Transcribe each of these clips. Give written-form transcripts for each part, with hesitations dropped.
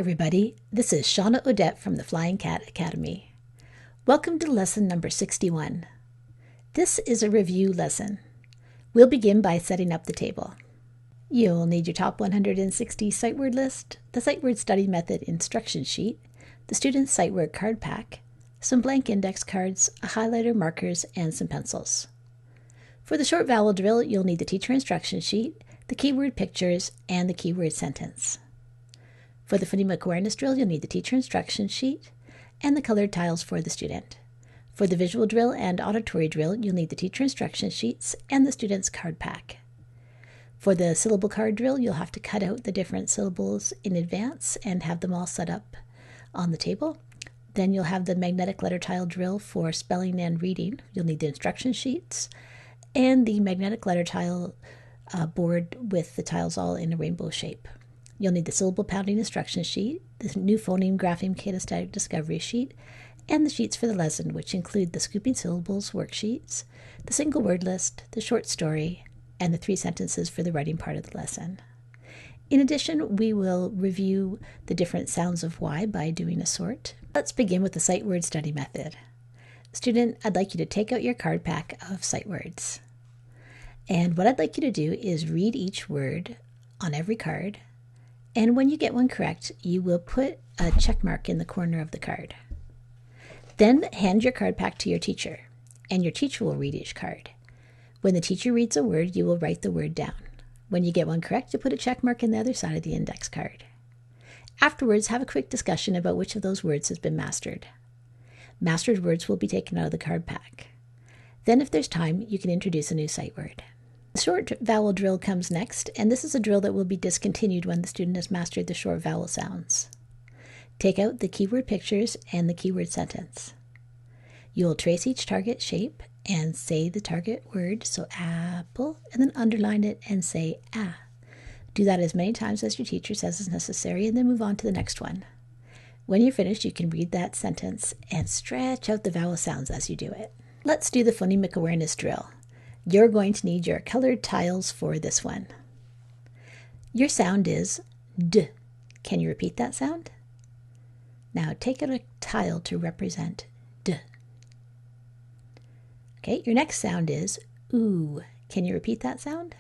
Everybody, this is Shawna Odette from the Flying Cat Academy. Welcome to lesson number 61. This is a review lesson. We'll begin by setting up the table. You'll need your top 160 sight word list, the sight word study method instruction sheet, the student's sight word card pack, some blank index cards, a highlighter, markers, and some pencils. For the short vowel drill, you'll need the teacher instruction sheet, the keyword pictures, and the keyword sentence. For the phonemic awareness drill, you'll need the teacher instruction sheet and the colored tiles for the student. For the visual drill and auditory drill, you'll need the teacher instruction sheets and the student's card pack. For the syllable card drill, you'll have to cut out the different syllables in advance and have them all set up on the table. Then you'll have the magnetic letter tile drill for spelling and reading. You'll need the instruction sheets and the magnetic letter tile board with the tiles all in a rainbow shape. You'll need the syllable pounding instruction sheet, the new phoneme grapheme katastatic discovery sheet, and the sheets for the lesson, which include the scooping syllables worksheets, the single word list, the short story, and the 3 sentences for the writing part of the lesson. In addition, we will review the different sounds of Y by doing a sort. Let's begin with the sight word study method. Student, I'd like you to take out your card pack of sight words. And what I'd like you to do is read each word on every card. And when you get one correct, you will put a check mark in the corner of the card. Then hand your card pack to your teacher, and your teacher will read each card. When the teacher reads a word, you will write the word down. When you get one correct, you put a check mark in the other side of the index card. Afterwards, have a quick discussion about which of those words has been mastered. Mastered words will be taken out of the card pack. Then, if there's time, you can introduce a new sight word. The short vowel drill comes next, and this is a drill that will be discontinued when the student has mastered the short vowel sounds. Take out the keyword pictures and the keyword sentence. You will trace each target shape and say the target word, so apple, and then underline it and say ah. Do that as many times as your teacher says is necessary, and then move on to the next one. When you're finished, you can read that sentence and stretch out the vowel sounds as you do it. Let's do the phonemic awareness drill. You're going to need your colored tiles for this one. Your sound is D. Can you repeat that sound? Now take out a tile to represent D. Okay, your next sound is oo. Can you repeat that sound?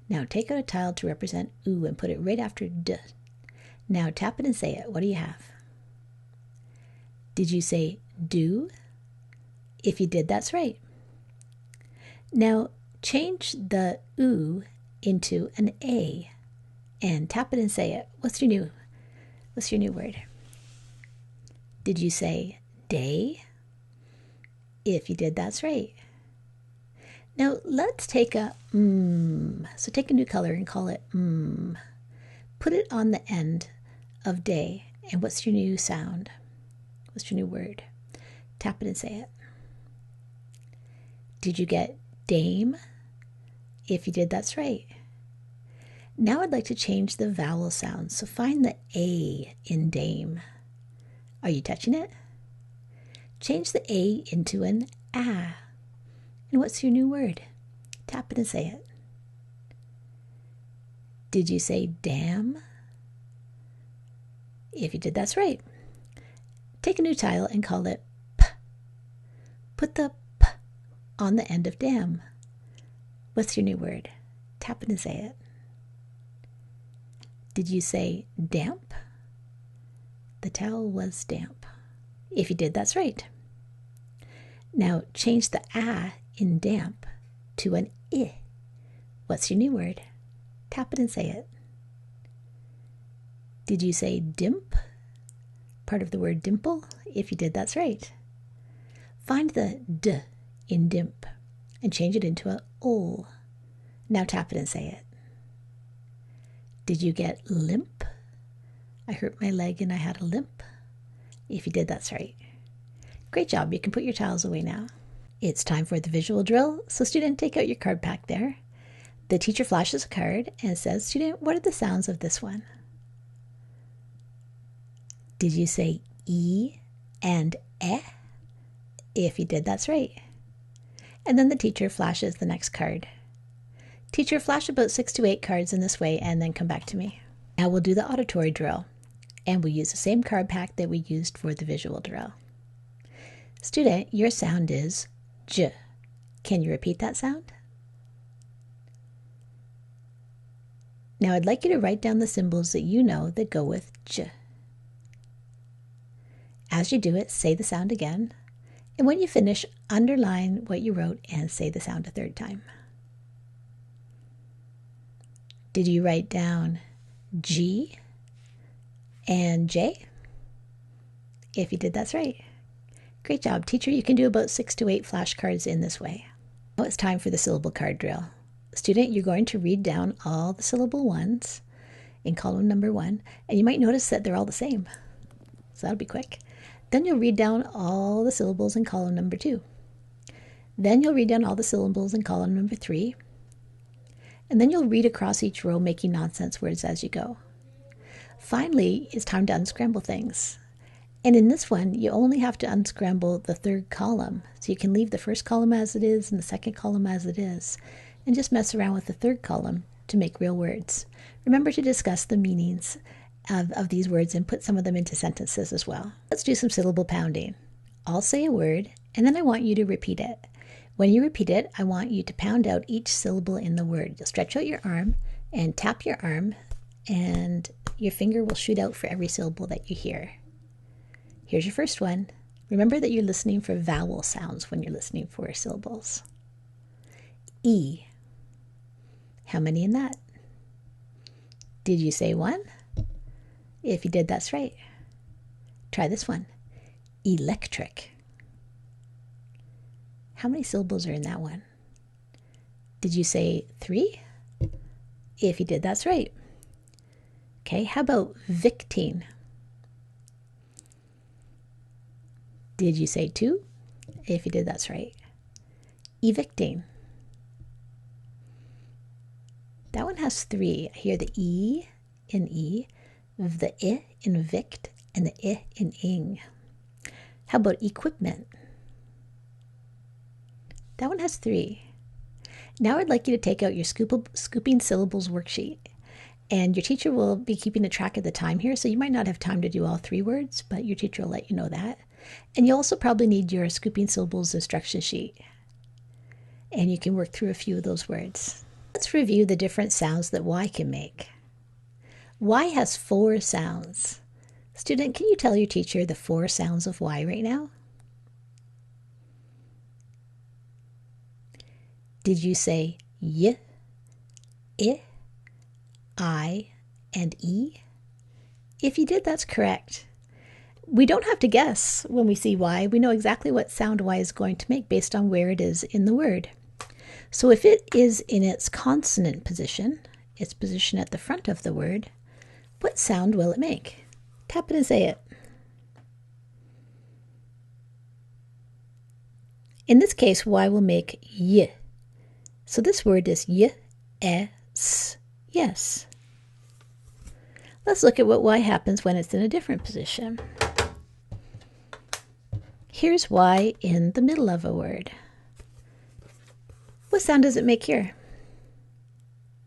Now take out a tile to represent oo and put it right after D. Now tap it and say it. What do you have? Did you say do? If you did, that's right. Now change the oo into an A and tap it and say it. What's your new word? Did you say day? If you did, that's right. Now let's take a So take a new color and call it Put it on the end of day. And what's your new sound? What's your new word? Tap it and say it. Did you get dame? If you did, that's right. Now I'd like to change the vowel sound. So find the A in dame. Are you touching it? Change the A into an ah. And what's your new word? Tap it and say it. Did you say damn? If you did, that's right. Take a new tile and call it P. Put the P on the end of damn. What's your new word? Tap it and say it. Did you say damp? The towel was damp. If you did, that's right. Now change the ah in damp to an I. What's your new word? Tap it and say it. Did you say dimp? Part of the word dimple? If you did, that's right. Find the D in dimp and change it into a ol. Now tap it and say it. Did you get limp? I hurt my leg and I had a limp. If you did, that's right. Great job. You can put your tiles away now. It's time for the visual drill. So student, take out your card pack there. The teacher flashes a card and says, student, what are the sounds of this one? Did you say E and eh? If you did, that's right. And then the teacher flashes the next card. Teacher, flash about 6 to 8 cards in this way and then come back to me. Now we'll do the auditory drill. And we use the same card pack that we used for the visual drill. Student, your sound is J. Can you repeat that sound? Now I'd like you to write down the symbols that you know that go with J. As you do it, say the sound again. And when you finish, underline what you wrote and say the sound a third time. Did you write down G and J? If you did, that's right. Great job, teacher. You can do about 6 to 8 flashcards in this way. Now it's time for the syllable card drill. Student, you're going to read down all the syllable ones in column number 1, and you might notice that they're all the same. So that'll be quick. Then you'll read down all the syllables in column number 2. Then you'll read down all the syllables in column number 3. And then you'll read across each row, making nonsense words as you go. Finally, it's time to unscramble things. And in this one, you only have to unscramble the third column. So you can leave the first column as it is and the second column as it is, and just mess around with the third column to make real words. Remember to discuss the meanings of these words and put some of them into sentences as well. Let's do some syllable pounding. I'll say a word, and then I want you to repeat it. When you repeat it, I want you to pound out each syllable in the word. You'll stretch out your arm and tap your arm, and your finger will shoot out for every syllable that you hear. Here's your first one. Remember that you're listening for vowel sounds when you're listening for syllables. E. How many in that? Did you say 1? If you did, that's right. Try this one. Electric. How many syllables are in that one? Did you say 3? If you did, that's right. Okay, how about victine? Did you say 2? If you did, that's right. Evicting. That one has 3. I hear the E in E, the I in vict, and the I in ing. How about equipment? That one has 3. Now I'd like you to take out your scooping syllables worksheet. And your teacher will be keeping a track of the time here, so you might not have time to do all 3 words, but your teacher will let you know that. And you'll also probably need your scooping syllables instruction sheet. And you can work through a few of those words. Let's review the different sounds that Y can make. Y has 4 sounds. Student, can you tell your teacher the 4 sounds of Y right now? Did you say Y, I, and E? If you did, that's correct. We don't have to guess when we see Y. We know exactly what sound Y is going to make based on where it is in the word. So if it is in its consonant position, its position at the front of the word, what sound will it make? Tap it and say it. In this case, Y will make Y. So this word is Y, S, yes. Let's look at what happens when it's in a different position. Here's Y in the middle of a word. What sound does it make here?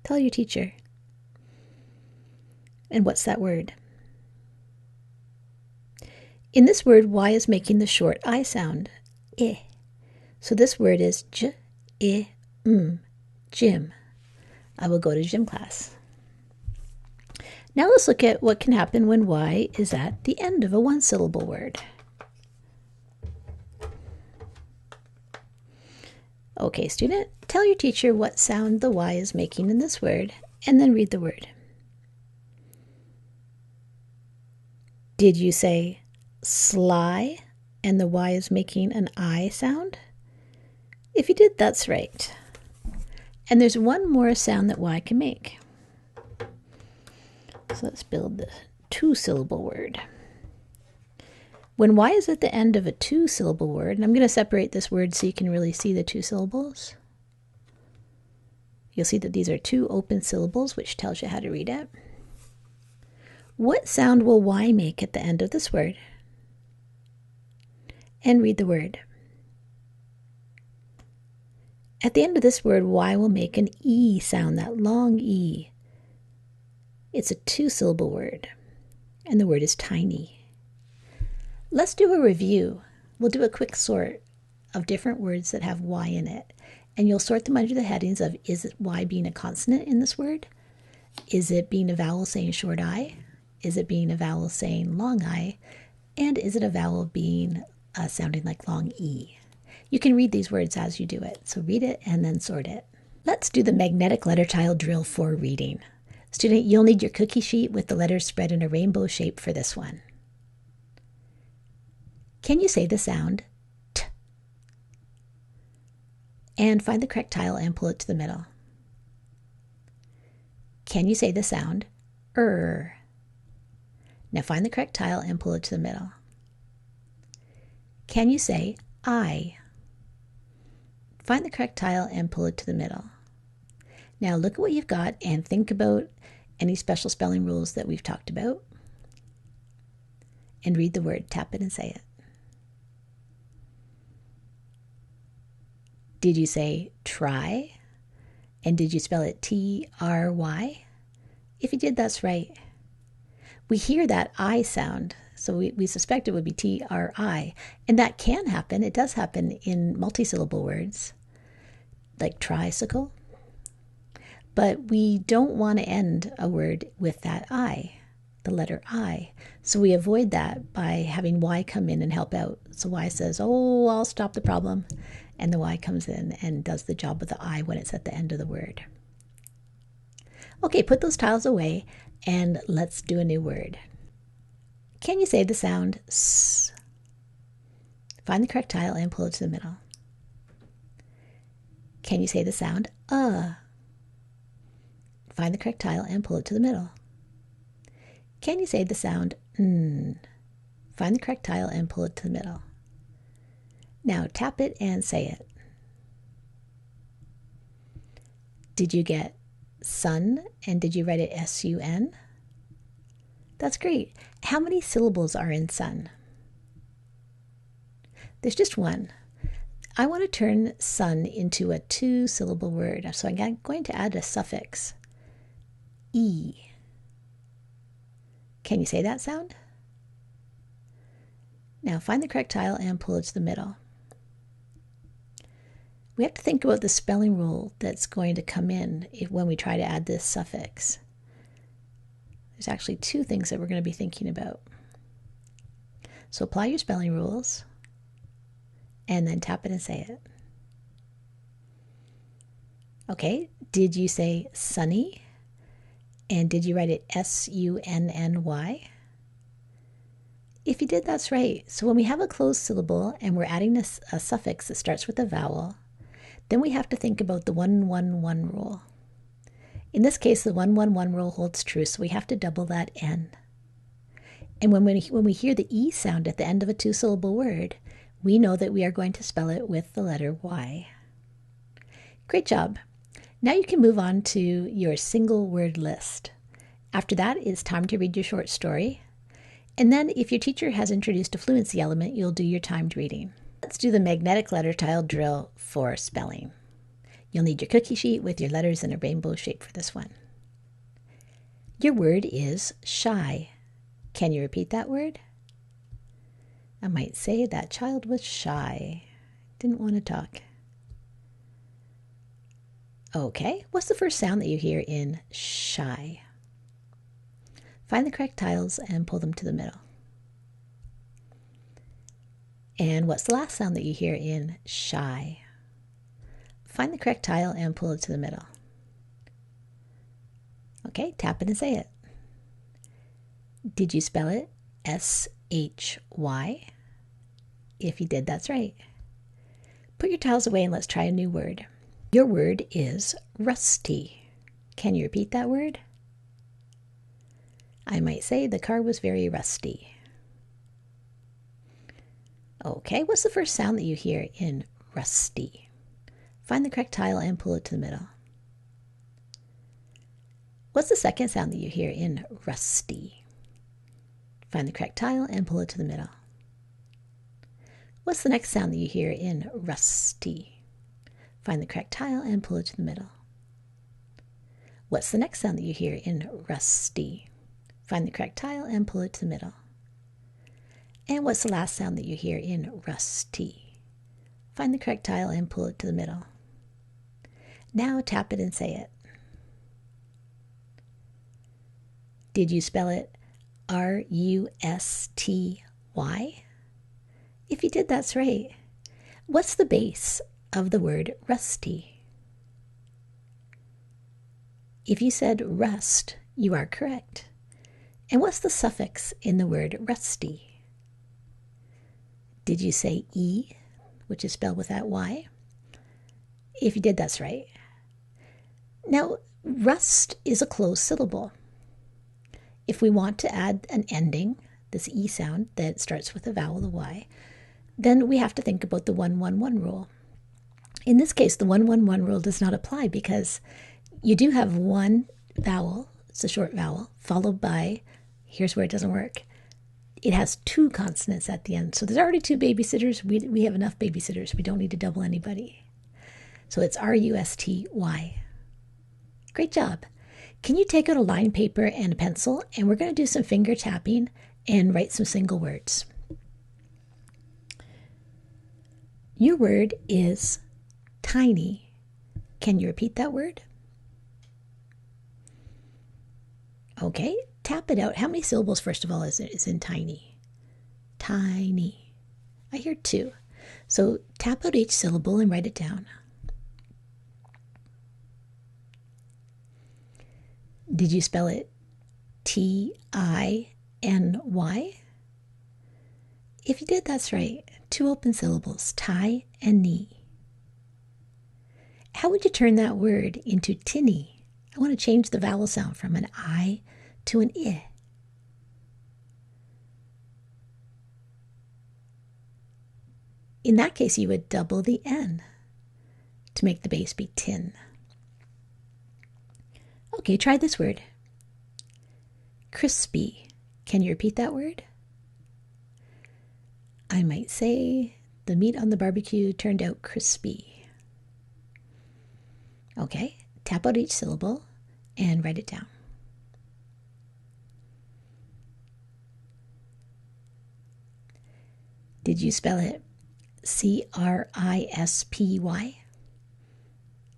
Tell your teacher. And what's that word? In this word, Y is making the short I sound, I. So this word is J, I, gym. I will go to gym class. Now let's look at what can happen when Y is at the end of a one-syllable word. Okay, student, tell your teacher what sound the Y is making in this word, and then read the word. Did you say sly and the Y is making an I sound? If you did, that's right. And there's one more sound that Y can make. So let's build the 2-syllable word. When Y is at the end of a 2-syllable word, and I'm going to separate this word so you can really see the 2 syllables. You'll see that these are 2 open syllables, which tells you how to read it. What sound will Y make at the end of this word? And read the word. At the end of this word, Y will make an E sound, that long E. It's a 2-syllable word. and the word is tiny. Let's do a review. We'll do a quick sort of different words that have Y in it, and you'll sort them under the headings of, is it Y being a consonant in this word? Is it being a vowel saying short I? Is it being a vowel saying long I? And is it a vowel being sounding like long E? You can read these words as you do it, so read it and then sort it. Let's do the magnetic letter tile drill for reading. Student, you'll need your cookie sheet with the letters spread in a rainbow shape for this one. Can you say the sound T? And find the correct tile and pull it to the middle. Can you say the sound Now find the correct tile and pull it to the middle. Can you say I? Find the correct tile and pull it to the middle. Now look at what you've got and think about any special spelling rules that we've talked about. And read the word, tap it and say it. Did you say try? And did you spell it T-R-Y? If you did, that's right. We hear that I sound, so we suspect it would be T-R-I. And that can happen. It does happen in multisyllable words, like tricycle. But we don't want to end a word with that I, the letter I. So we avoid that by having Y come in and help out. So Y says, oh, I'll stop the problem. And the Y comes in and does the job of the I when it's at the end of the word. Okay, put those tiles away and let's do a new word. Can you say the sound S? Find the correct tile and pull it to the middle. Can you say the sound Find the correct tile and pull it to the middle. Can you say the sound N? Find the correct tile and pull it to the middle. Now tap it and say it. Did you get sun and did you write it S-U-N? That's great. How many syllables are in sun? There's just one. I want to turn sun into a 2-syllable word, so I'm going to add a suffix, E. Can you say that sound? Now find the correct tile and pull it to the middle. We have to think about the spelling rule that's going to come in when we try to add this suffix. There's actually 2 things that we're going to be thinking about. So apply your spelling rules and then tap it and say it. Okay, did you say sunny? And did you write it S-U-N-N-Y? If you did, that's right. So when we have a closed syllable and we're adding a suffix that starts with a vowel, then we have to think about the 1-1-1 rule. In this case, the 1-1-1 rule holds true, so we have to double that N. And when we hear the E sound at the end of a 2-syllable word, we know that we are going to spell it with the letter Y. Great job. Now you can move on to your single word list. After that, it's time to read your short story. And then if your teacher has introduced a fluency element, you'll do your timed reading. Let's do the magnetic letter tile drill for spelling. You'll need your cookie sheet with your letters in a rainbow shape for this one. Your word is shy. Can you repeat that word? I might say that child was shy. Didn't want to talk. Okay, what's the first sound that you hear in shy? Find the correct tiles and pull them to the middle. And what's the last sound that you hear in shy? Find the correct tile and pull it to the middle. Okay, tap it and say it. Did you spell it S-H-Y? If you did, that's right. Put your tiles away and let's try a new word. Your word is rusty. Can you repeat that word? I might say the car was very rusty. Okay, what's the first sound that you hear in rusty? Find the correct tile and pull it to the middle. What's the second sound that you hear in rusty? Find the correct tile and pull it to the middle. What's the next sound that you hear in rusty? Find the correct tile and pull it to the middle. What's the next sound that you hear in rusty? Find the correct tile and pull it to the middle. And what's the last sound that you hear in rusty? Find the correct tile and pull it to the middle. Now tap it and say it. Did you spell it R-U-S-T-Y? If you did, that's right. What's the base of the word rusty? If you said rust, you are correct. And what's the suffix in the word rusty? Did you say E, which is spelled with that Y? If you did, that's right. Now, rust is a closed syllable. If we want to add an ending, this E sound that starts with a vowel, the Y, then we have to think about the 1-1-1 rule. In this case, the 1-1-1 rule does not apply because you do have one vowel, it's a short vowel, followed by, here's where it doesn't work, it has two consonants at the end. So there's already two babysitters. We have enough babysitters. We don't need to double anybody. So it's R-U-S-T-Y. Great job. Can you take out a line paper and a pencil, and we're going to do some finger tapping and write some single words. Your word is tiny. Can you repeat that word? Okay, tap it out. How many syllables, first of all, is in tiny? Tiny. I hear 2. So tap out each syllable and write it down. Did you spell it T-I-N-Y? If you did, that's right. 2 open syllables, tie and knee. How would you turn that word into tinny? I want to change the vowel sound from an I to an I. In that case, you would double the N to make the base be tin. Okay, try this word. Crispy. Can you repeat that word? I might say the meat on the barbecue turned out crispy. Okay, tap out each syllable and write it down. Did you spell it C-R-I-S-P-Y?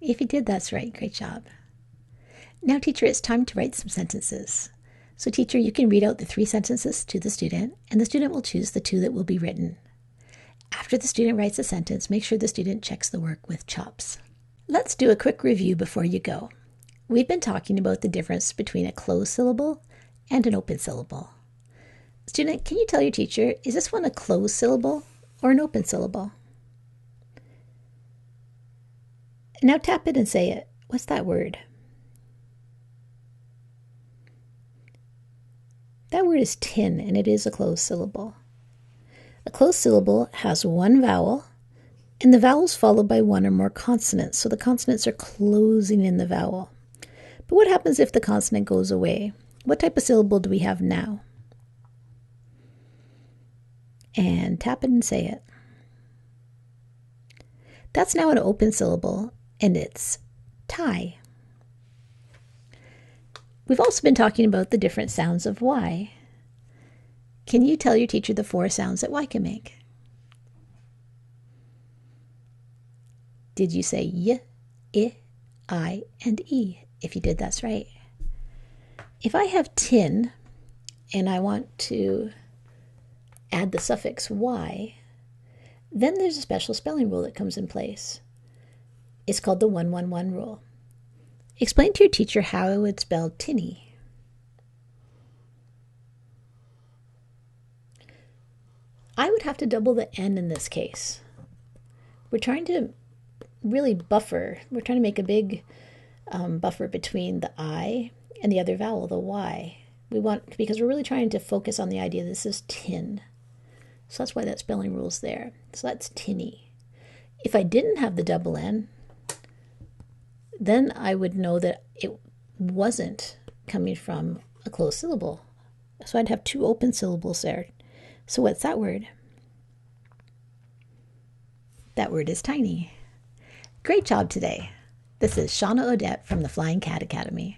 If you did, that's right. Great job. Now, teacher, it's time to write some sentences. So, teacher, you can read out the 3 sentences to the student, and the student will choose the 2 that will be written. After the student writes a sentence, make sure the student checks the work with chops. Let's do a quick review before you go. We've been talking about the difference between a closed syllable and an open syllable. Student, can you tell your teacher, is this one a closed syllable or an open syllable? Now tap it and say it. What's that word? That word is tin, and it is a closed syllable. A closed syllable has one vowel, and the vowel's followed by one or more consonants, so the consonants are closing in the vowel. But what happens if the consonant goes away? What type of syllable do we have now? And tap it and say it. That's now an open syllable, and it's tie. We've also been talking about the different sounds of Y. Can you tell your teacher the 4 sounds that Y can make? Did you say Y, I, and E? If you did, that's right. If I have tin and I want to add the suffix Y, then there's a special spelling rule that comes in place. It's called the 1-1-1 rule. Explain to your teacher how I would spell tinny. I would have to double the N in this case. We're trying to really buffer. We're trying to make a big buffer between the I and the other vowel, the Y. Because we're really trying to focus on the idea this is tin. So that's why that spelling rule is there. So that's tinny. If I didn't have the double N, then I would know that it wasn't coming from a closed syllable. So I'd have 2 open syllables there. So what's that word? That word is tiny. Great job today. This is Shawna Odette from the Flying Cat Academy.